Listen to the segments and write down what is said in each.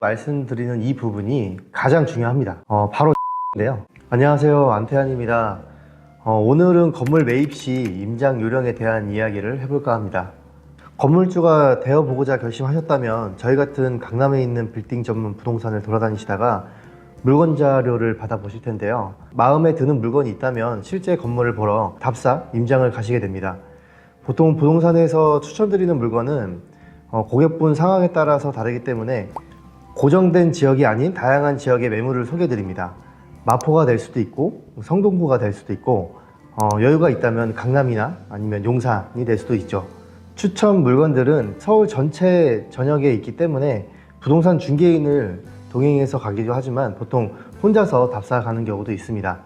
말씀드리는 이 부분이 가장 중요합니다. 바로 인데요. 안녕하세요, 안태환입니다. 오늘은 건물 매입 시 임장 요령에 대한 이야기를 해볼까 합니다. 건물주가 되어보고자 결심하셨다면 저희 같은 강남에 있는 빌딩 전문 부동산을 돌아다니시다가 물건 자료를 받아보실 텐데요. 마음에 드는 물건이 있다면 실제 건물을 보러 답사 임장을 가시게 됩니다. 보통 부동산에서 추천드리는 물건은 고객분 상황에 따라서 다르기 때문에 고정된 지역이 아닌 다양한 지역의 매물을 소개드립니다. 마포가 될 수도 있고 성동구가 될 수도 있고 여유가 있다면 강남이나 아니면 용산이 될 수도 있죠. 추천 물건들은 서울 전체 전역에 있기 때문에 부동산 중개인을 동행해서 가기도 하지만 보통 혼자서 답사 가는 경우도 있습니다.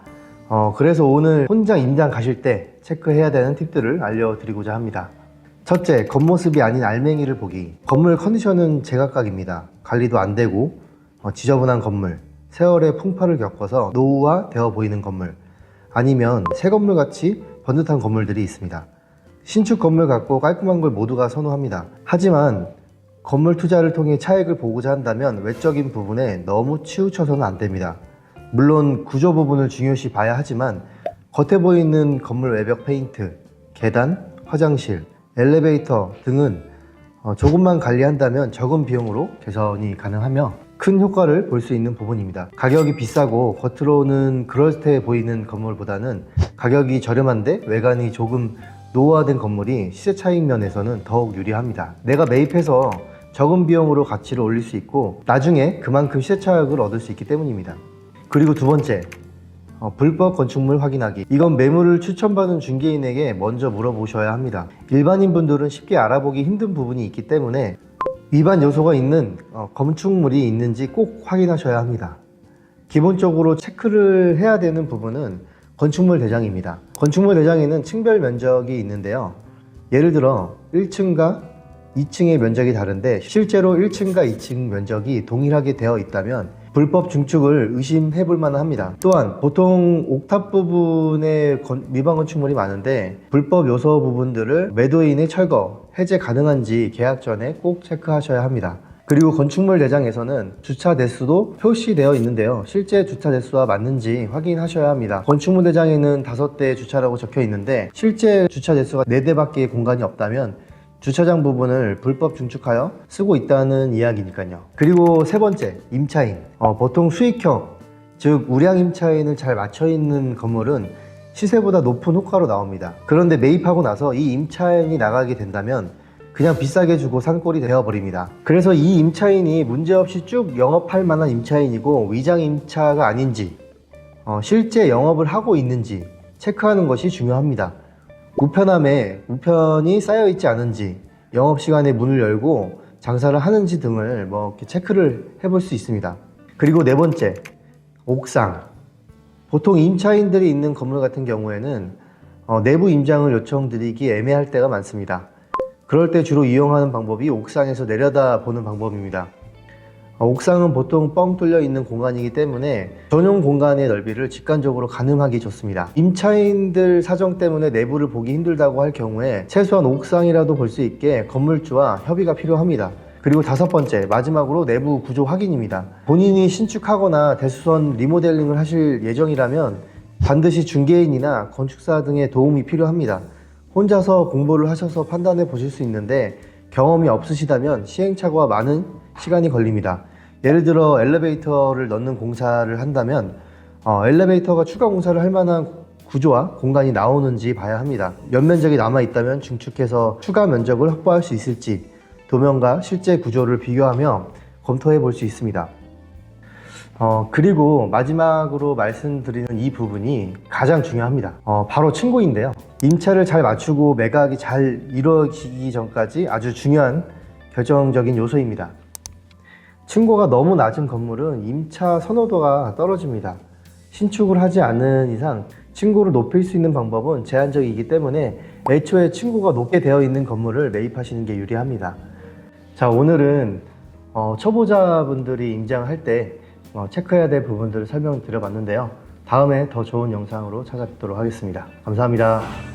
그래서 오늘 혼자 임장 가실 때 체크해야 되는 팁들을 알려드리고자 합니다. 첫째, 겉모습이 아닌 알맹이를 보기. 건물 컨디션은 제각각입니다. 관리도 안 되고 지저분한 건물, 세월의 풍파를 겪어서 노후화 되어 보이는 건물, 아니면 새 건물 같이 번듯한 건물들이 있습니다. 신축 건물 같고 깔끔한 걸 모두가 선호합니다. 하지만 건물 투자를 통해 차익을 보고자 한다면 외적인 부분에 너무 치우쳐서는 안 됩니다. 물론 구조 부분을 중요시 봐야 하지만 겉에 보이는 건물 외벽 페인트, 계단, 화장실, 엘리베이터 등은 조금만 관리한다면 적은 비용으로 개선이 가능하며 큰 효과를 볼 수 있는 부분입니다. 가격이 비싸고 겉으로는 그럴듯해 보이는 건물보다는 가격이 저렴한데 외관이 조금 노후화된 건물이 시세 차익 면에서는 더욱 유리합니다. 내가 매입해서 적은 비용으로 가치를 올릴 수 있고 나중에 그만큼 시세 차익을 얻을 수 있기 때문입니다. 그리고 두 번째, 불법 건축물 확인하기. 이건 매물을 추천받은 중개인에게 먼저 물어보셔야 합니다. 일반인 분들은 쉽게 알아보기 힘든 부분이 있기 때문에 위반 요소가 있는 건축물이 있는지 꼭 확인하셔야 합니다. 기본적으로 체크를 해야 되는 부분은 건축물 대장입니다. 건축물 대장에는 층별 면적이 있는데요. 예를 들어 1층과 2층의 면적이 다른데 실제로 1층과 2층 면적이 동일하게 되어 있다면 불법 증축을 의심해 볼 만합니다. 또한 보통 옥탑 부분에 위반 건축물이 많은데 불법 요소 부분들을 매도인의 철거, 해제 가능한지 계약 전에 꼭 체크하셔야 합니다. 그리고 건축물 대장에서는 주차 대수도 표시되어 있는데요. 실제 주차 대수와 맞는지 확인하셔야 합니다. 건축물 대장에는 5대 주차라고 적혀 있는데 실제 주차 대수가 4대밖에 공간이 없다면 주차장 부분을 불법 증축하여 쓰고 있다는 이야기니까요. 그리고 세 번째, 임차인. 보통 수익형, 즉 우량 임차인을 잘 맞춰 있는 건물은 시세보다 높은 호가로 나옵니다. 그런데 매입하고 나서 이 임차인이 나가게 된다면 그냥 비싸게 주고 산 꼴이 되어버립니다. 그래서 이 임차인이 문제없이 쭉 영업할 만한 임차인이고 위장 임차가 아닌지 실제 영업을 하고 있는지 체크하는 것이 중요합니다. 우편함에 우편이 쌓여 있지 않은지, 영업시간에 문을 열고 장사를 하는지 등을 이렇게 체크를 해볼 수 있습니다. 그리고 네 번째, 옥상. 보통 임차인들이 있는 건물 같은 경우에는 내부 임장을 요청드리기 애매할 때가 많습니다. 그럴 때 주로 이용하는 방법이 옥상에서 내려다 보는 방법입니다. 옥상은 보통 뻥 뚫려 있는 공간이기 때문에 전용 공간의 넓이를 직관적으로 가늠하기 좋습니다. 임차인들 사정 때문에 내부를 보기 힘들다고 할 경우에 최소한 옥상이라도 볼 수 있게 건물주와 협의가 필요합니다. 그리고 다섯 번째, 마지막으로 내부 구조 확인입니다. 본인이 신축하거나 대수선 리모델링을 하실 예정이라면 반드시 중개인이나 건축사 등의 도움이 필요합니다. 혼자서 공부를 하셔서 판단해 보실 수 있는데 경험이 없으시다면 시행착오가 많은 시간이 걸립니다. 예를 들어 엘리베이터를 넣는 공사를 한다면 엘리베이터가 추가 공사를 할 만한 구조와 공간이 나오는지 봐야 합니다. 연면적이 남아있다면 증축해서 추가 면적을 확보할 수 있을지 도면과 실제 구조를 비교하며 검토해 볼 수 있습니다. 그리고 마지막으로 말씀드리는 이 부분이 가장 중요합니다. 바로 층고인데요. 임차를 잘 맞추고 매각이 잘 이루어지기 전까지 아주 중요한 결정적인 요소입니다. 층고가 너무 낮은 건물은 임차 선호도가 떨어집니다. 신축을 하지 않는 이상 층고를 높일 수 있는 방법은 제한적이기 때문에 애초에 층고가 높게 되어 있는 건물을 매입하시는 게 유리합니다. 자, 오늘은 초보자분들이 임장할 때 체크해야 될 부분들을 설명드려 봤는데요. 다음에 더 좋은 영상으로 찾아뵙도록 하겠습니다. 감사합니다.